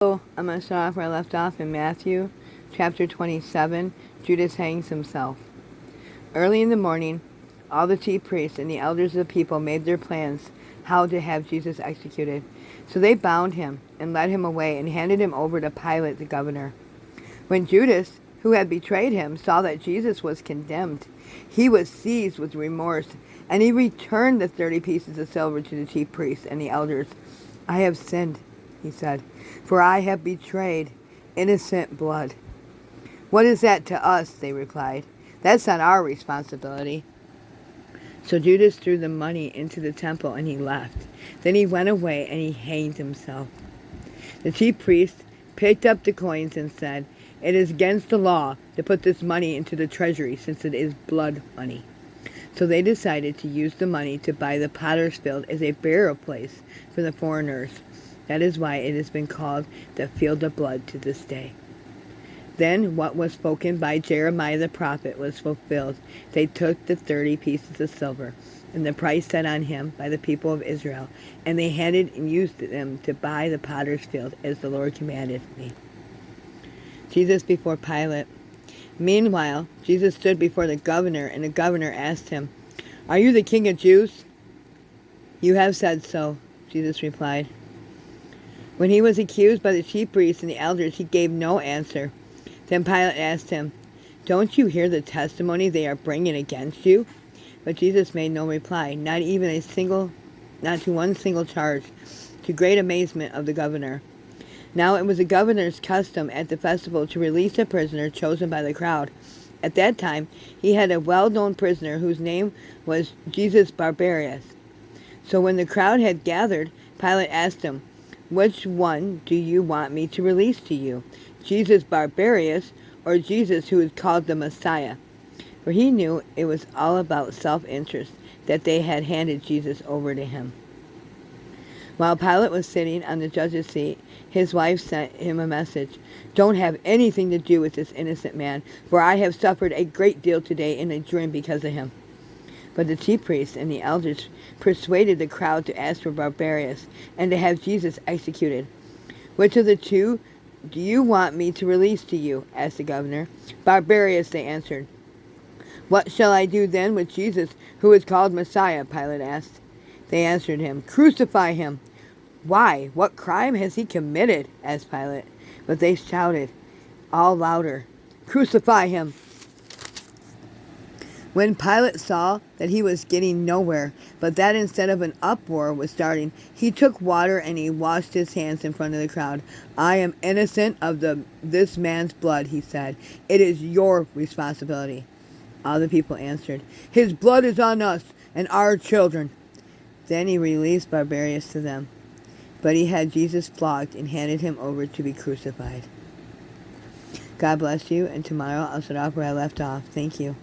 So I'm going to start off where I left off in Matthew chapter 27. Judas hangs himself. Early in the morning, all the chief priests and the elders of the people made their plans how to have Jesus executed. So they bound him and led him away and handed him over to Pilate the governor. When Judas, who had betrayed him, saw that Jesus was condemned, he was seized with remorse, and he returned the 30 pieces of silver to the chief priests and the elders. "I have sinned," he said, "for I have betrayed innocent blood." "What is that to us?" they replied. "That's not our responsibility." So Judas threw the money into the temple and he left. Then he went away and he hanged himself. The chief priests picked up the coins and said, "It is against the law to put this money into the treasury since it is blood money." So they decided to use the money to buy the potter's field as a burial place for the foreigners. That is why it has been called the Field of Blood to this day. Then what was spoken by Jeremiah the prophet was fulfilled. They took the 30 pieces of silver and the price set on him by the people of Israel, and they handed and used them to buy the potter's field as the Lord commanded me. Jesus before Pilate. Meanwhile, Jesus stood before the governor, and the governor asked him, "Are you the king of Jews?" "You have said so," Jesus replied. When he was accused by the chief priests and the elders, he gave no answer. Then Pilate asked him, "Don't you hear the testimony they are bringing against you?" But Jesus made no reply, not to one single charge, to great amazement of the governor. Now it was the governor's custom at the festival to release a prisoner chosen by the crowd. At that time, he had a well-known prisoner whose name was Jesus Barbarius. So when the crowd had gathered, Pilate asked him, "Which one do you want me to release to you, Jesus Barbarius or Jesus who is called the Messiah?" For he knew it was all about self-interest that they had handed Jesus over to him. While Pilate was sitting on the judge's seat, his wife sent him a message. "Don't have anything to do with this innocent man, for I have suffered a great deal today in a dream because of him." But the chief priests and the elders persuaded the crowd to ask for Barbarius and to have Jesus executed. "Which of the two do you want me to release to you?" asked the governor. "Barbarius," they answered. "What shall I do then with Jesus, who is called Messiah?" Pilate asked. They answered him, "Crucify him." "Why? What crime has he committed?" asked Pilate. But they shouted all louder, "Crucify him!" When Pilate saw that he was getting nowhere, but that instead of an uproar was starting, he took water and he washed his hands in front of the crowd. "I am innocent of this man's blood," he said. "It is your responsibility." All the people answered, "His blood is on us and our children." Then he released Barbarius to them. But he had Jesus flogged and handed him over to be crucified. God bless you, and tomorrow I'll start off where I left off. Thank you.